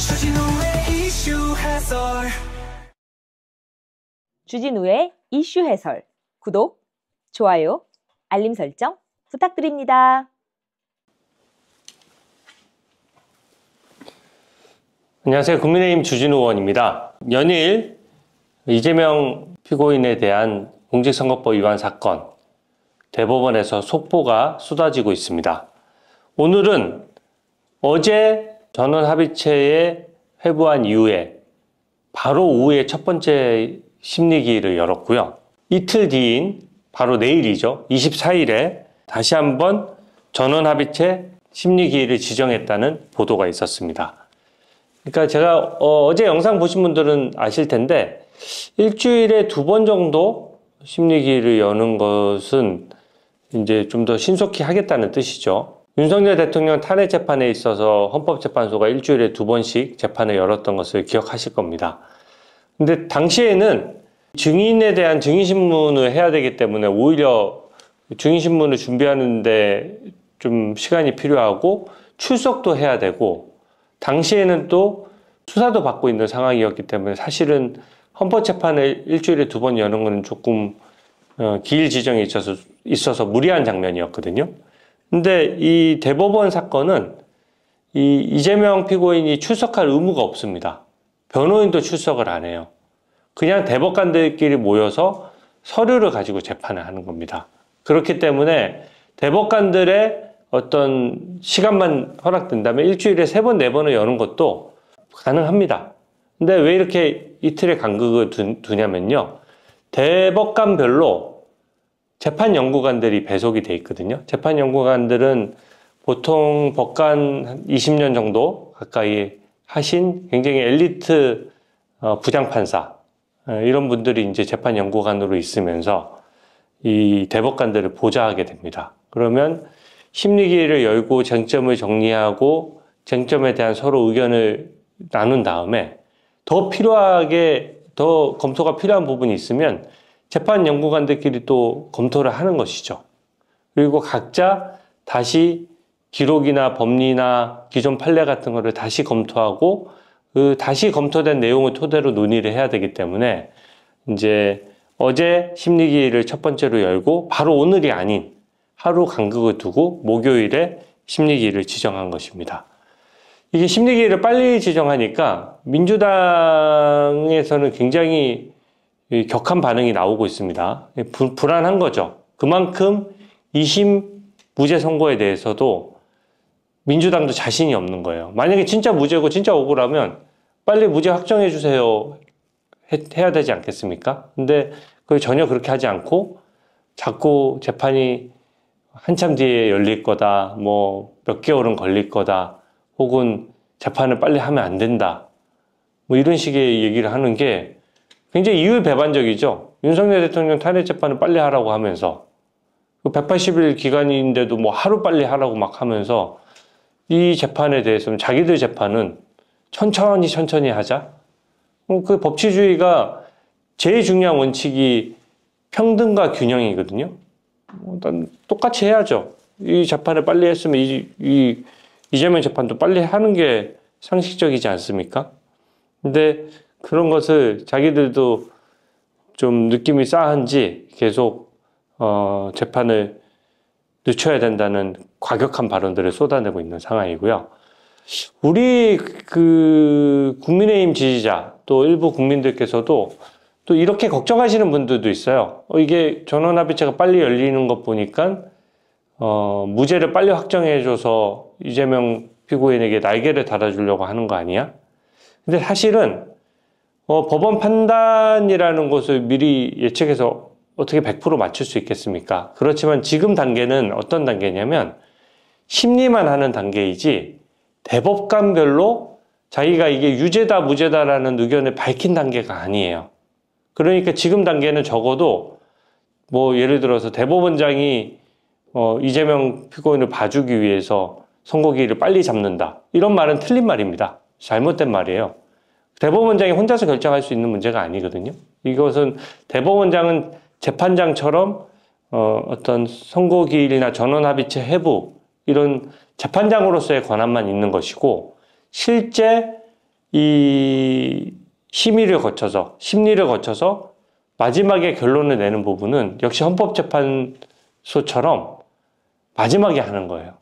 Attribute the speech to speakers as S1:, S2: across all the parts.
S1: 주진우의 이슈 해설. 구독, 좋아요, 알림 설정 부탁드립니다.
S2: 안녕하세요. 국민의힘 주진우 의원입니다. 연일 이재명 피고인에 대한 공직선거법 위반 사건, 대법원에서 속보가 쏟아지고 있습니다. 오늘은 어제 전원합의체에 회부한 이후에 바로 오후에 첫 번째 심리기일을 열었고요. 이틀 뒤인 바로 내일이죠. 24일에 다시 한번 전원합의체 심리기일을 지정했다는 보도가 있었습니다. 그러니까 제가 어제 영상 보신 분들은 아실 텐데 일주일에 2번 정도 심리기일을 여는 것은 이제 좀 더 신속히 하겠다는 뜻이죠. 윤석열 대통령 탄핵 재판에 있어서 헌법재판소가 일주일에 2번씩 재판을 열었던 것을 기억하실 겁니다. 근데 당시에는 증인에 대한 증인신문을 해야 되기 때문에 오히려 증인신문을 준비하는데 좀 시간이 필요하고 출석도 해야 되고 당시에는 또 수사도 받고 있는 상황이었기 때문에 사실은 헌법재판을 일주일에 2번 여는 것은 조금 기일 지정이 있어서 무리한 장면이었거든요. 근데 이 대법원 사건은 이재명 피고인이 출석할 의무가 없습니다. 변호인도 출석을 안 해요. 그냥 대법관들끼리 모여서 서류를 가지고 재판을 하는 겁니다. 그렇기 때문에 대법관들의 어떤 시간만 허락된다면 일주일에 3번, 4번을 여는 것도 가능합니다. 근데 왜 이렇게 이틀의 간극을 두냐면요. 대법관별로 재판연구관들이 배속이 돼 있거든요. 재판연구관들은 보통 법관 한 20년 정도 가까이 하신 굉장히 엘리트 부장판사 이런 분들이 이제 재판연구관으로 있으면서 이 대법관들을 보좌하게 됩니다. 그러면 심리기일을 열고 쟁점을 정리하고 쟁점에 대한 서로 의견을 나눈 다음에 더 검토가 필요한 부분이 있으면 재판연구관들끼리 또 검토를 하는 것이죠. 그리고 각자 다시 기록이나 법리나 기존 판례 같은 거를 다시 검토하고 그 다시 검토된 내용을 토대로 논의를 해야 되기 때문에 이제 어제 심리기일을 첫 번째로 열고 바로 오늘이 아닌 하루 간극을 두고 목요일에 심리기일을 지정한 것입니다. 이게 심리기일을 빨리 지정하니까 민주당에서는 굉장히 격한 반응이 나오고 있습니다. 불안한 거죠. 그만큼 2심 무죄 선고에 대해서도 민주당도 자신이 없는 거예요. 만약에 진짜 무죄고 진짜 억울하면 빨리 무죄 확정해 주세요 해야 되지 않겠습니까? 근데 그걸 전혀 그렇게 하지 않고 자꾸 재판이 한참 뒤에 열릴 거다, 뭐 몇 개월은 걸릴 거다, 혹은 재판을 빨리 하면 안 된다, 뭐 이런 식의 얘기를 하는 게 굉장히 이율배반적이죠. 윤석열 대통령 탄핵 재판을 빨리 하라고 하면서 180일 기간인데도 뭐 하루 빨리 하라고 막 하면서 이 재판에 대해서는 자기들 재판은 천천히 하자. 그 법치주의가 제일 중요한 원칙이 평등과 균형이거든요. 똑같이 해야죠. 이 재판을 빨리 했으면 이재명 재판도 빨리 하는 게 상식적이지 않습니까? 근데 그런 것을 자기들도 좀 느낌이 싸한지 계속 재판을 늦춰야 된다는 과격한 발언들을 쏟아내고 있는 상황이고요. 우리 국민의힘 지지자 또 일부 국민들께서도 또 이렇게 걱정하시는 분들도 있어요. 이게 전원합의체가 빨리 열리는 것 보니까 무죄를 빨리 확정해줘서 이재명 피고인에게 날개를 달아주려고 하는 거 아니야? 근데 사실은 법원 판단이라는 것을 미리 예측해서 어떻게 100% 맞출 수 있겠습니까? 그렇지만 지금 단계는 어떤 단계냐면 심리만 하는 단계이지 대법관별로 자기가 이게 유죄다 무죄다라는 의견을 밝힌 단계가 아니에요. 그러니까 지금 단계는 적어도 뭐 예를 들어서 대법원장이 이재명 피고인을 봐주기 위해서 선고기일을 빨리 잡는다, 이런 말은 틀린 말입니다. 잘못된 말이에요. 대법원장이 혼자서 결정할 수 있는 문제가 아니거든요. 이것은 대법원장은 재판장처럼 어떤 선고기일이나 전원합의체 회부 이런 재판장으로서의 권한만 있는 것이고, 실제 이 심의를 거쳐서, 심리를 거쳐서 마지막에 결론을 내는 부분은 역시 헌법재판소처럼 마지막에 하는 거예요.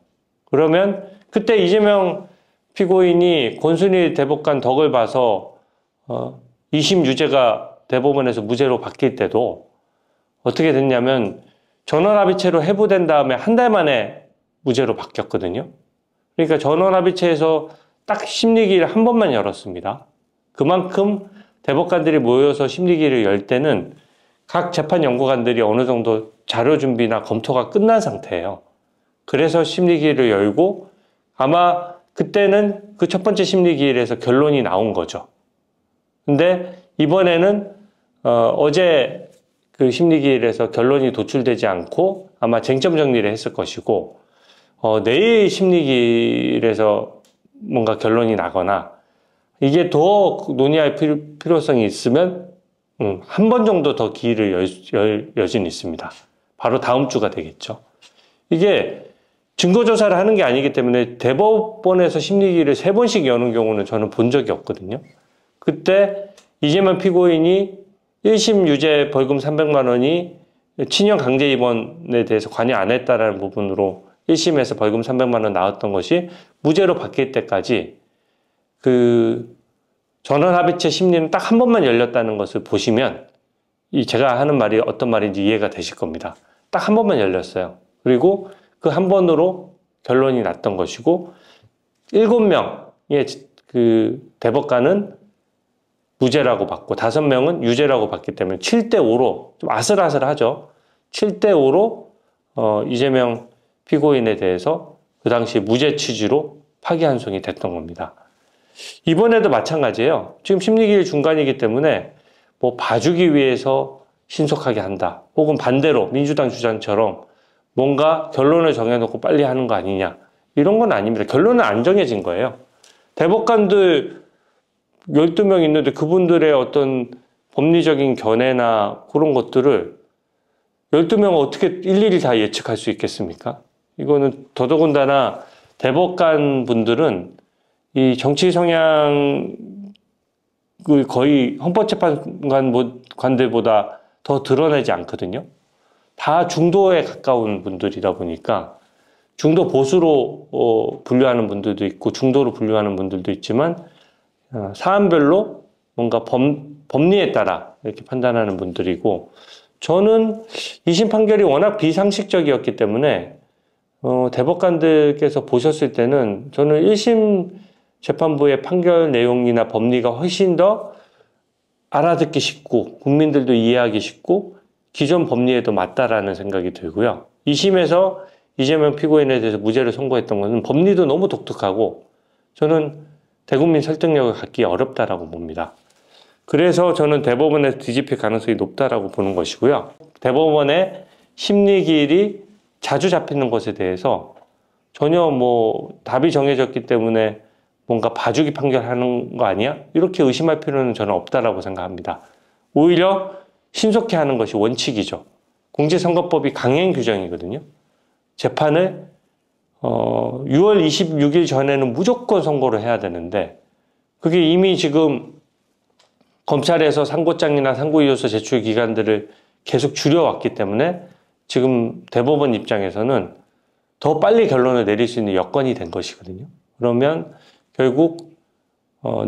S2: 그러면 그때 이재명 피고인이 권순일 대법관 덕을 봐서 2심 유죄가 대법원에서 무죄로 바뀔 때도 어떻게 됐냐면 전원합의체로 해부된 다음에 한 달 만에 무죄로 바뀌었거든요. 그러니까 전원합의체에서 딱 심리기를 한 번만 열었습니다. 그만큼 대법관들이 모여서 심리기를 열 때는 각 재판연구관들이 어느 정도 자료 준비나 검토가 끝난 상태예요. 그래서 심리기를 열고 아마 그때는 그 첫 번째 심리기일에서 결론이 나온 거죠. 근데 이번에는 어제 그 심리기일에서 결론이 도출되지 않고 아마 쟁점 정리를 했을 것이고 내일 심리기일에서 뭔가 결론이 나거나 이게 더 논의할 필요성이 있으면 한 번 정도 더 기회를 열 여지는 있습니다. 바로 다음 주가 되겠죠. 이게 증거조사를 하는 게 아니기 때문에 대법원에서 심리기를 3번씩 여는 경우는 저는 본 적이 없거든요. 그때 이재명 피고인이 1심 유죄 벌금 300만 원이 친형 강제 입원에 대해서 관여 안 했다라는 부분으로 1심에서 벌금 300만 원 나왔던 것이 무죄로 바뀔 때까지 그 전원합의체 심리는 딱 한 번만 열렸다는 것을 보시면 제가 하는 말이 어떤 말인지 이해가 되실 겁니다. 딱 한 번만 열렸어요. 그리고 그 한 번으로 결론이 났던 것이고 7명의 그 대법관은 무죄라고 받고 5명은 유죄라고 받기 때문에 7대5로 좀 아슬아슬하죠. 7대5로 이재명 피고인에 대해서 그 당시 무죄 취지로 파기환송이 됐던 겁니다. 이번에도 마찬가지예요. 지금 심리기일 중간이기 때문에 뭐 봐주기 위해서 신속하게 한다. 혹은 반대로 민주당 주장처럼 뭔가 결론을 정해놓고 빨리 하는 거 아니냐. 이런 건 아닙니다. 결론은 안 정해진 거예요. 대법관들 12명 있는데 그분들의 어떤 법리적인 견해나 그런 것들을 12명은 어떻게 일일이 다 예측할 수 있겠습니까? 이거는 더더군다나 대법관 분들은 이 정치 성향을 거의 헌법재판관들보다 더 드러내지 않거든요. 다 중도에 가까운 분들이다 보니까 중도 보수로 분류하는 분들도 있고 중도로 분류하는 분들도 있지만 사안별로 뭔가 법리에 따라 이렇게 판단하는 분들이고 저는 2심 판결이 워낙 비상식적이었기 때문에 대법관들께서 보셨을 때는 저는 1심 재판부의 판결 내용이나 법리가 훨씬 더 알아듣기 쉽고 국민들도 이해하기 쉽고 기존 법리에도 맞다라는 생각이 들고요. 2심에서 이재명 피고인에 대해서 무죄를 선고했던 것은 법리도 너무 독특하고 저는 대국민 설득력을 갖기 어렵다라고 봅니다. 그래서 저는 대법원에서 뒤집힐 가능성이 높다라고 보는 것이고요. 대법원의 심리기일이 자주 잡히는 것에 대해서 전혀 뭐 답이 정해졌기 때문에 뭔가 봐주기 판결하는 거 아니야? 이렇게 의심할 필요는 저는 없다라고 생각합니다. 오히려 신속히 하는 것이 원칙이죠. 공직선거법이 강행 규정이거든요. 재판을 6월 26일 전에는 무조건 선고를 해야 되는데 그게 이미 지금 검찰에서 상고장이나 상고이호서 제출 기간들을 계속 줄여왔기 때문에 지금 대법원 입장에서는 더 빨리 결론을 내릴 수 있는 여건이 된 것이거든요. 그러면 결국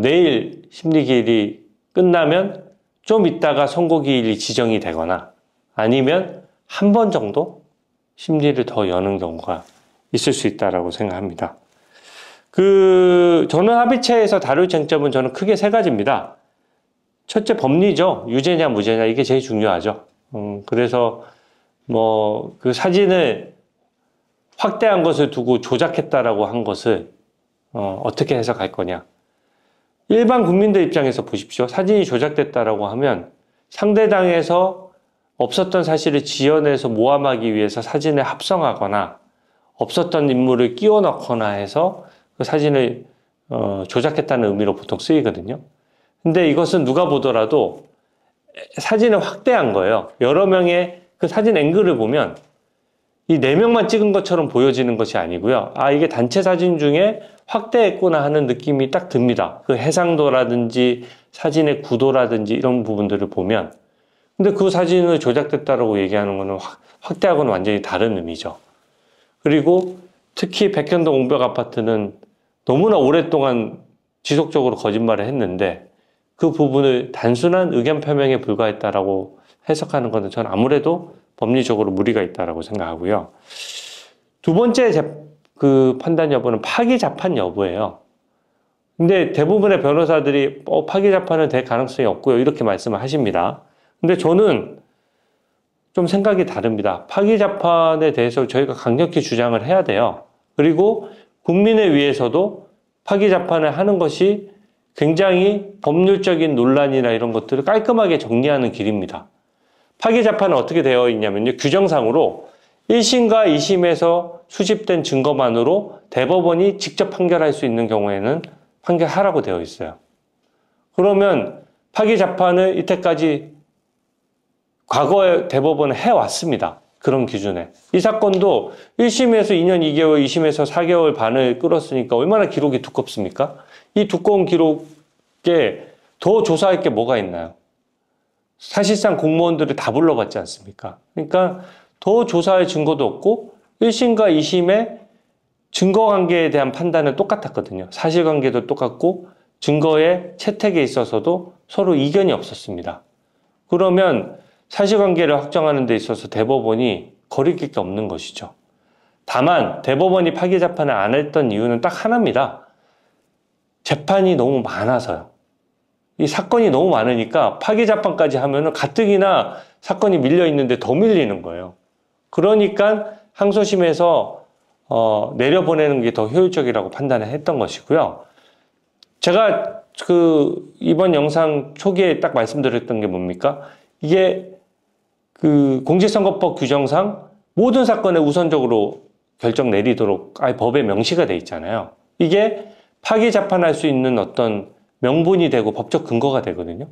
S2: 내일 심리기일이 끝나면 좀 있다가 선고기일이 지정이 되거나 아니면 한 번 정도 심리를 더 여는 경우가 있을 수 있다라고 생각합니다. 전원합의체에서 다룰 쟁점은 저는 크게 3가지입니다. 첫째 법리죠. 유죄냐 무죄냐 이게 제일 중요하죠. 그래서 뭐 그 사진을 확대한 것을 두고 조작했다라고 한 것을 어떻게 해석할 거냐. 일반 국민들 입장에서 보십시오. 사진이 조작됐다라고 하면 상대당에서 없었던 사실을 지어내서 모함하기 위해서 사진을 합성하거나 없었던 인물을 끼워 넣거나 해서 그 사진을 조작했다는 의미로 보통 쓰이거든요. 근데 이것은 누가 보더라도 사진을 확대한 거예요. 여러 명의 그 사진 앵글을 보면 이 4명만 찍은 것처럼 보여지는 것이 아니고요. 이게 단체 사진 중에 확대했구나 하는 느낌이 딱 듭니다. 그 해상도라든지 사진의 구도라든지 이런 부분들을 보면. 근데 그 사진을 조작됐다라고 얘기하는 거는 확대하고는 완전히 다른 의미죠. 그리고 특히 백현동 옹벽 아파트는 너무나 오랫동안 지속적으로 거짓말을 했는데 그 부분을 단순한 의견 표명에 불과했다라고 해석하는 것은 저는 아무래도 법리적으로 무리가 있다라고 생각하고요. 두 번째 그 판단 여부는 파기자판 여부예요. 근데 대부분의 변호사들이 파기자판은 될 가능성이 없고요. 이렇게 말씀을 하십니다. 근데 저는 좀 생각이 다릅니다. 파기자판에 대해서 저희가 강력히 주장을 해야 돼요. 그리고 국민을 위해서도 파기자판을 하는 것이 굉장히 법률적인 논란이나 이런 것들을 깔끔하게 정리하는 길입니다. 파기자판은 어떻게 되어 있냐면요. 규정상으로 1심과 2심에서 수집된 증거만으로 대법원이 직접 판결할 수 있는 경우에는 판결하라고 되어 있어요. 그러면 파기자판을 이때까지 과거에 대법원은 해왔습니다. 그런 기준에. 이 사건도 1심에서 2년 2개월, 2심에서 4개월 반을 끌었으니까 얼마나 기록이 두껍습니까? 이 두꺼운 기록에 더 조사할 게 뭐가 있나요? 사실상 공무원들을 다 불러봤지 않습니까? 그러니까 더 조사할 증거도 없고 1심과 2심의 증거관계에 대한 판단은 똑같았거든요. 사실관계도 똑같고 증거의 채택에 있어서도 서로 이견이 없었습니다. 그러면 사실관계를 확정하는 데 있어서 대법원이 거리낄 게 없는 것이죠. 다만 대법원이 파기자판을 안 했던 이유는 딱 하나입니다. 재판이 너무 많아서요. 이 사건이 너무 많으니까 파기자판까지 하면은 가뜩이나 사건이 밀려 있는데 더 밀리는 거예요. 그러니까 항소심에서 내려보내는 게 더 효율적이라고 판단을 했던 것이고요. 제가 이번 영상 초기에 딱 말씀드렸던 게 뭡니까? 이게 공직선거법 규정상 모든 사건에 우선적으로 결정 내리도록 아예 법에 명시가 돼 있잖아요. 이게 파기자판할 수 있는 어떤 명분이 되고 법적 근거가 되거든요.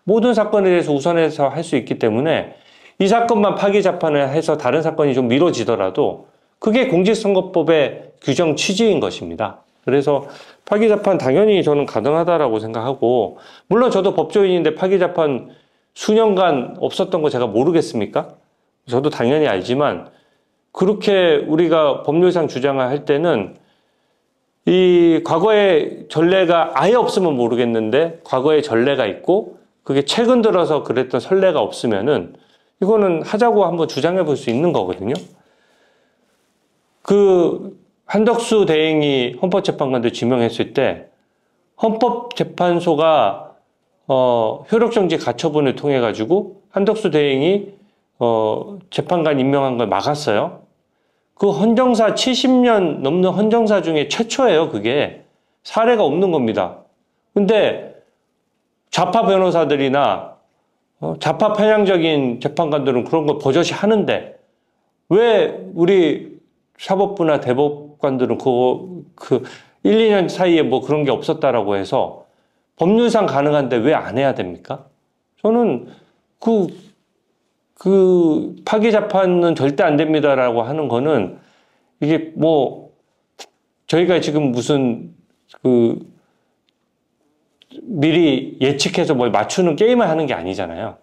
S2: 모든 사건에 대해서 우선해서 할 수 있기 때문에 이 사건만 파기자판을 해서 다른 사건이 좀 미뤄지더라도 그게 공직선거법의 규정 취지인 것입니다. 그래서 파기자판 당연히 저는 가능하다라고 생각하고, 물론 저도 법조인인데 파기자판 수년간 없었던 거 제가 모르겠습니까? 저도 당연히 알지만 그렇게 우리가 법률상 주장을 할 때는 이 과거의 전례가 아예 없으면 모르겠는데 과거의 전례가 있고 그게 최근 들어서 그랬던 선례가 없으면은 이거는 하자고 한번 주장해 볼 수 있는 거거든요. 한덕수 대행이 헌법재판관들 지명했을 때 헌법재판소가 효력정지 가처분을 통해 가지고 한덕수 대행이 재판관 임명한 걸 막았어요. 그 헌정사 70년 넘는 헌정사 중에 최초예요. 그게 사례가 없는 겁니다. 근데 좌파 변호사들이나 좌파 편향적인 재판관들은 그런 걸 버젓이 하는데 왜 우리 사법부나 대법관들은 그 1, 2년 사이에 뭐 그런 게 없었다라고 해서 법률상 가능한데 왜 안 해야 됩니까? 저는 파기자판은 절대 안 됩니다라고 하는 거는 이게 뭐 저희가 지금 무슨 미리 예측해서 뭘 맞추는 게임을 하는 게 아니잖아요.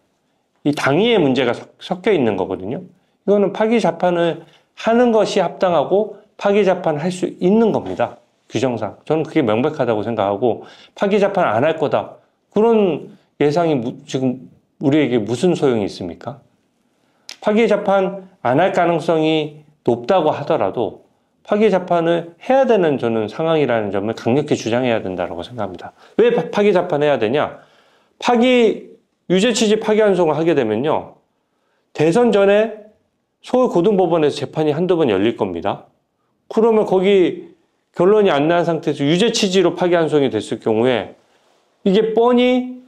S2: 이 당위의 문제가 섞여 있는 거거든요. 이거는 파기자판을 하는 것이 합당하고 파기자판 할 수 있는 겁니다. 규정상. 저는 그게 명백하다고 생각하고 파기자판 안 할 거다. 그런 예상이 지금 우리에게 무슨 소용이 있습니까? 파기자판 안 할 가능성이 높다고 하더라도 파기자판을 해야 되는 저는 상황이라는 점을 강력히 주장해야 된다고 생각합니다. 왜 파기자판 해야 되냐? 유죄취지 파기환송을 하게 되면요. 대선 전에 서울고등법원에서 재판이 한두 번 열릴 겁니다. 그러면 거기 결론이 안 난 상태에서 유죄취지로 파기환송이 됐을 경우에 이게 뻔히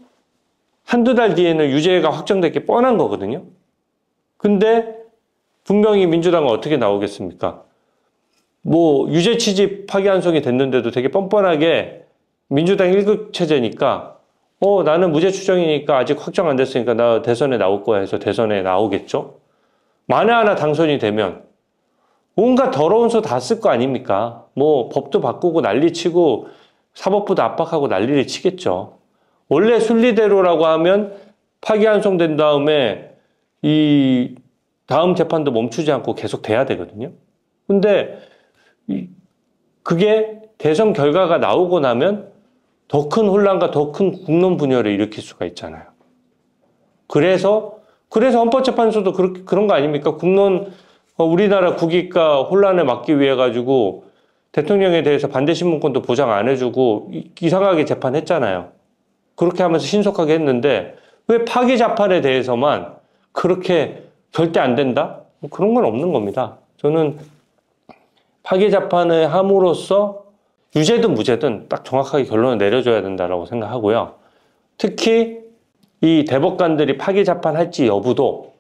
S2: 한두 달 뒤에는 유죄가 확정될 게 뻔한 거거든요. 근데 분명히 민주당은 어떻게 나오겠습니까? 뭐 유죄 취지 파기환송이 됐는데도 되게 뻔뻔하게 민주당 1급 체제니까 나는 무죄 추정이니까 아직 확정 안 됐으니까 나 대선에 나올 거야 해서 대선에 나오겠죠. 만에 하나 당선이 되면 온갖 더러운 소 다 쓸 거 아닙니까? 뭐 법도 바꾸고 난리치고 사법부도 압박하고 난리를 치겠죠. 원래 순리대로라고 하면 파기환송된 다음에 이 다음 재판도 멈추지 않고 계속 돼야 되거든요. 근데 그게 대선 결과가 나오고 나면 더 큰 혼란과 더 큰 국론 분열을 일으킬 수가 있잖아요. 그래서 헌법재판소도 그런 거 아닙니까? 우리나라 국익과 혼란을 막기 위해 가지고 대통령에 대해서 반대 신문권도 보장 안 해주고 이상하게 재판했잖아요. 그렇게 하면서 신속하게 했는데 왜 파기 재판에 대해서만 그렇게 절대 안 된다? 그런 건 없는 겁니다. 저는 파기 재판을 함으로써 유죄든 무죄든 딱 정확하게 결론을 내려줘야 된다고 생각하고요. 특히 이 대법관들이 파기 재판할지 여부도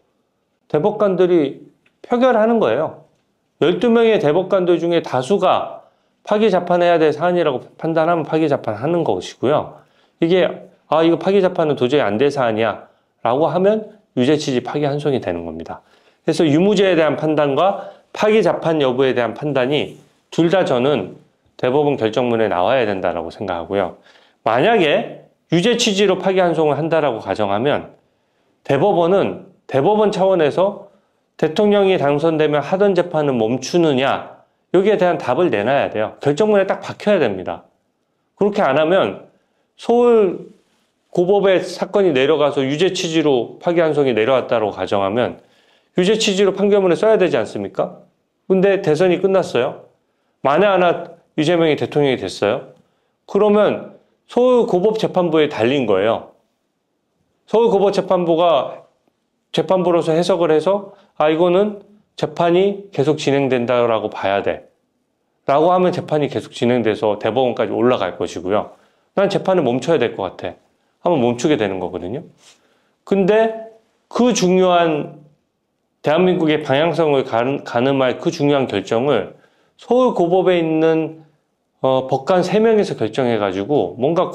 S2: 대법관들이 표결하는 거예요. 12명의 대법관들 중에 다수가 파기 재판해야 될 사안이라고 판단하면 파기 재판하는 것이고요. 이게 이거 파기 재판은 도저히 안 될 사안이야 라고 하면 유죄 취지 파기 환송이 되는 겁니다. 그래서 유무죄에 대한 판단과 파기 재판 여부에 대한 판단이 둘 다 저는 대법원 결정문에 나와야 된다고 생각하고요. 만약에 유죄 취지로 파기 환송을 한다라고 가정하면 대법원은 대법원 차원에서 대통령이 당선되면 하던 재판은 멈추느냐 여기에 대한 답을 내놔야 돼요. 결정문에 딱 박혀야 됩니다. 그렇게 안 하면 서울 고법의 사건이 내려가서 유죄 취지로 파기환송이 내려왔다고 가정하면 유죄 취지로 판결문에 써야 되지 않습니까? 근데 대선이 끝났어요. 만에 하나 이재명이 대통령이 됐어요. 그러면 서울 고법재판부에 달린 거예요. 서울 고법재판부가 재판부로서 해석을 해서 이거는 재판이 계속 진행된다라고 봐야 돼 라고 하면 재판이 계속 진행돼서 대법원까지 올라갈 것이고요. 난 재판을 멈춰야 될 것 같아 하면 멈추게 되는 거거든요. 근데 그 중요한 대한민국의 방향성을 가늠할 그 중요한 결정을 서울 고법에 있는 법관 3명에서 결정해가지고 뭔가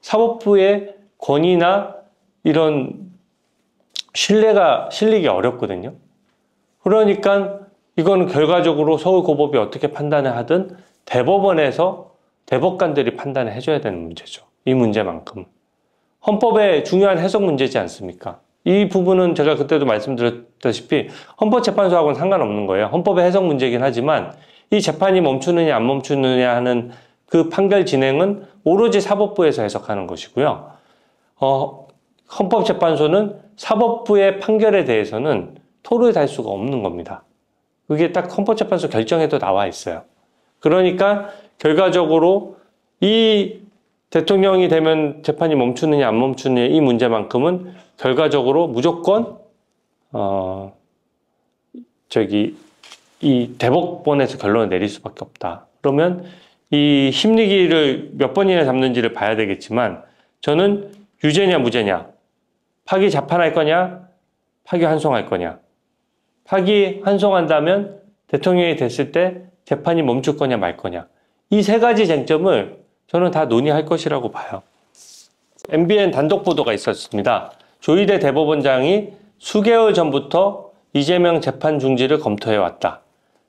S2: 사법부의 권위나 이런 신뢰가 실리기 어렵거든요. 그러니까 이거는 결과적으로 서울 고법이 어떻게 판단을 하든 대법원에서 대법관들이 판단을 해줘야 되는 문제죠. 이 문제만큼. 헌법의 중요한 해석 문제지 않습니까? 이 부분은 제가 그때도 말씀드렸다시피 헌법재판소하고는 상관없는 거예요. 헌법의 해석 문제이긴 하지만 이 재판이 멈추느냐 안 멈추느냐 하는 그 판결 진행은 오로지 사법부에서 해석하는 것이고요. 헌법재판소는 사법부의 판결에 대해서는 토를 달 수가 없는 겁니다. 그게 딱 헌법재판소 결정에도 나와 있어요. 그러니까 결과적으로 이 대통령이 되면 재판이 멈추느냐 안 멈추느냐 이 문제만큼은 결과적으로 무조건 이 대법원에서 결론을 내릴 수밖에 없다. 그러면 이 심리기를 몇 번이나 잡는지를 봐야 되겠지만 저는 유죄냐 무죄냐, 파기 재판할 거냐, 파기 환송할 거냐. 파기 환송한다면 대통령이 됐을 때 재판이 멈출 거냐 말 거냐. 이 세 가지 쟁점을 저는 다 논의할 것이라고 봐요. MBN 단독 보도가 있었습니다. 조희대 대법원장이 수개월 전부터 이재명 재판 중지를 검토해왔다.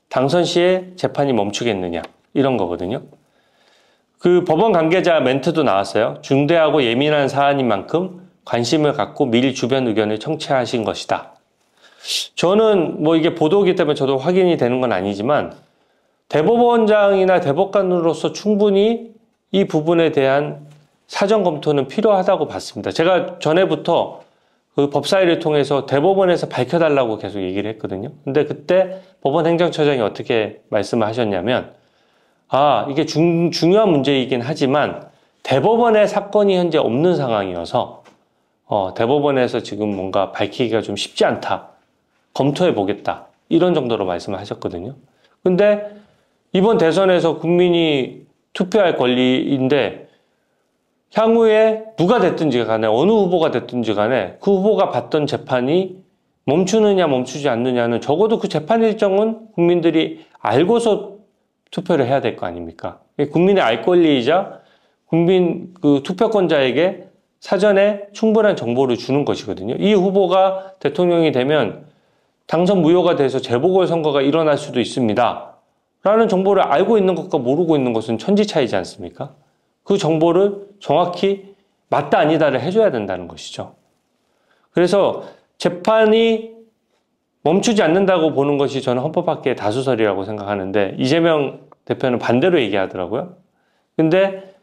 S2: 당선 시에 재판이 멈추겠느냐 이런 거거든요. 그 법원 관계자 멘트도 나왔어요. 중대하고 예민한 사안인 만큼 관심을 갖고 미리 주변 의견을 청취하신 것이다. 저는 뭐 이게 보도이기 때문에 저도 확인이 되는 건 아니지만 대법원장이나 대법관으로서 충분히 이 부분에 대한 사전 검토는 필요하다고 봤습니다. 제가 전에부터 그 법사위를 통해서 대법원에서 밝혀달라고 계속 얘기를 했거든요. 근데 그때 법원 행정처장이 어떻게 말씀을 하셨냐면 이게 중요한 문제이긴 하지만 대법원의 사건이 현재 없는 상황이어서 대법원에서 지금 뭔가 밝히기가 좀 쉽지 않다. 검토해 보겠다. 이런 정도로 말씀을 하셨거든요. 근데 이번 대선에서 국민이 투표할 권리인데 향후에 누가 됐든지 간에 어느 후보가 됐든지 간에 그 후보가 받던 재판이 멈추느냐 멈추지 않느냐는 적어도 그 재판 일정은 국민들이 알고서 투표를 해야 될 거 아닙니까? 국민의 알 권리이자 국민 그 투표권자에게 사전에 충분한 정보를 주는 것이거든요. 이 후보가 대통령이 되면 당선 무효가 돼서 재보궐선거가 일어날 수도 있습니다. 라는 정보를 알고 있는 것과 모르고 있는 것은 천지 차이지 않습니까? 그 정보를 정확히 맞다 아니다를 해줘야 된다는 것이죠. 그래서 재판이 멈추지 않는다고 보는 것이 저는 헌법학계의 다수설이라고 생각하는데 이재명 대표는 반대로 얘기하더라고요. 근데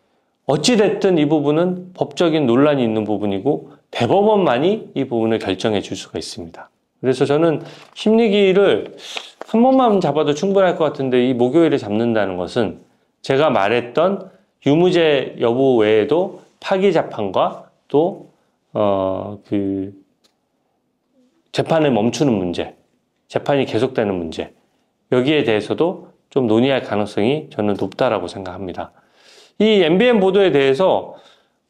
S2: 어찌됐든 이 부분은 법적인 논란이 있는 부분이고 대법원만이 이 부분을 결정해 줄 수가 있습니다. 그래서 저는 심리기일을 한 번만 잡아도 충분할 것 같은데 이 목요일에 잡는다는 것은 제가 말했던 유무죄 여부 외에도 파기 재판과 또 재판을 멈추는 문제, 재판이 계속되는 문제 여기에 대해서도 좀 논의할 가능성이 저는 높다라고 생각합니다. 이 MBN 보도에 대해서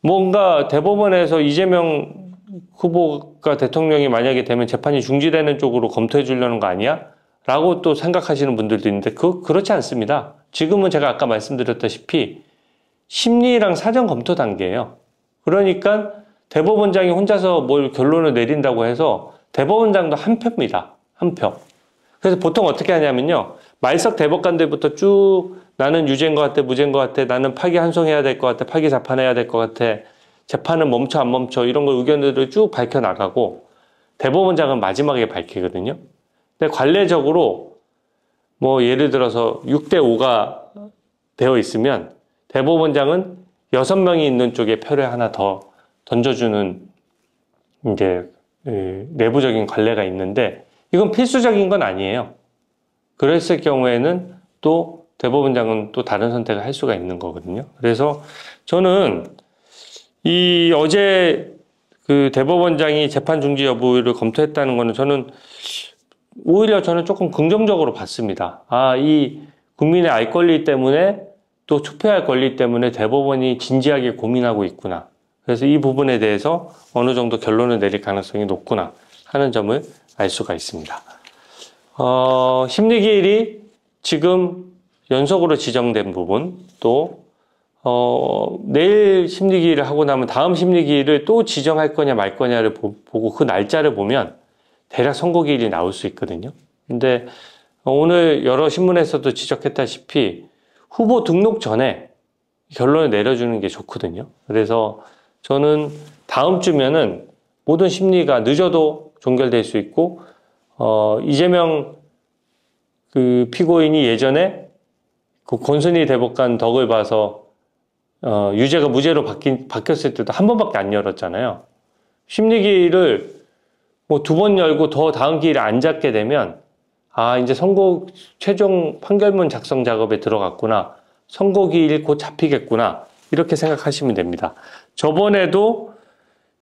S2: 뭔가 대법원에서 이재명 후보가 대통령이 만약에 되면 재판이 중지되는 쪽으로 검토해 주려는 거 아니야? 라고 또 생각하시는 분들도 있는데 그렇지 않습니다. 지금은 제가 아까 말씀드렸다시피 심리랑 사전 검토 단계예요. 그러니까 대법원장이 혼자서 뭘 결론을 내린다고 해서 대법원장도 한 표입니다. 한 표. 그래서 보통 어떻게 하냐면요. 말석 대법관들부터 쭉 나는 유죄인 것 같아, 무죄인 것 같아, 나는 파기 환송해야 될 것 같아, 파기 재판해야 될 것 같아, 재판은 멈춰 안 멈춰 이런 걸 의견들을 쭉 밝혀나가고 대법원장은 마지막에 밝히거든요. 근데 관례적으로 뭐 예를 들어서 6대 5가 되어 있으면 대법원장은 6명이 있는 쪽에 표를 하나 더 던져주는 이제 내부적인 관례가 있는데 이건 필수적인 건 아니에요. 그랬을 경우에는 또 대법원장은 또 다른 선택을 할 수가 있는 거거든요. 그래서 저는 이 어제 그 대법원장이 재판 중지 여부를 검토했다는 거는 오히려 저는 조금 긍정적으로 봤습니다. 이 국민의 알 권리 때문에 또 투표할 권리 때문에 대법원이 진지하게 고민하고 있구나. 그래서 이 부분에 대해서 어느 정도 결론을 내릴 가능성이 높구나 하는 점을 알 수가 있습니다. 심리기일이 지금 연속으로 지정된 부분 또 내일 심리기일을 하고 나면 다음 심리기일을 또 지정할 거냐 말 거냐를 보고 그 날짜를 보면 대략 선고기일이 나올 수 있거든요. 근데 오늘 여러 신문에서도 지적했다시피 후보 등록 전에 결론을 내려주는 게 좋거든요. 그래서 저는 다음 주면은 모든 심리가 늦어도 종결될 수 있고 이재명 그 피고인이 예전에 그 권순희 대법관 덕을 봐서 유죄가 무죄로 바뀌었을 때도 한 번밖에 안 열었잖아요. 심리기일을 뭐 2번 열고 더 다음 기일에 안 잡게 되면 이제 선고 최종 판결문 작성 작업에 들어갔구나. 선고기일 곧 잡히겠구나. 이렇게 생각하시면 됩니다. 저번에도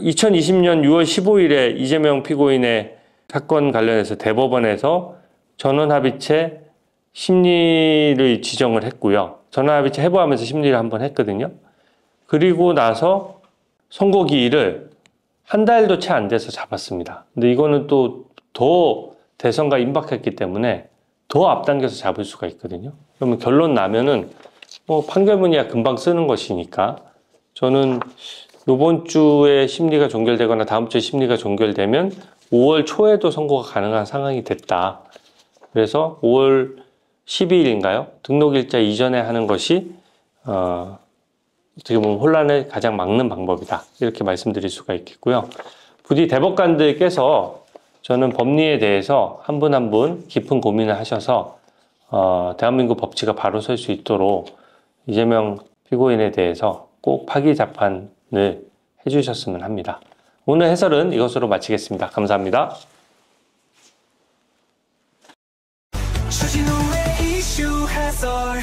S2: 2020년 6월 15일에 이재명 피고인의 사건 관련해서 대법원에서 전원합의체 심리를 지정을 했고요. 전원합의체 해부하면서 심리를 한번 했거든요. 그리고 나서 선고기일을 한 달도 채 안 돼서 잡았습니다. 근데 이거는 또 더 대선과 임박했기 때문에 더 앞당겨서 잡을 수가 있거든요. 그러면 결론 나면은 판결문이야 금방 쓰는 것이니까 저는 이번 주에 심리가 종결되거나 다음 주에 심리가 종결되면 5월 초에도 선고가 가능한 상황이 됐다. 그래서 5월 12일인가요? 등록일자 이전에 하는 것이 어떻게 보면 혼란을 가장 막는 방법이다. 이렇게 말씀드릴 수가 있겠고요. 부디 대법관들께서 저는 법리에 대해서 한 분 한 분 깊은 고민을 하셔서 대한민국 법치가 바로 설 수 있도록 이재명 피고인에 대해서 꼭 파기 재판을 해주셨으면 합니다. 오늘 해설은 이것으로 마치겠습니다. 감사합니다.
S3: 주진우의 이슈 해설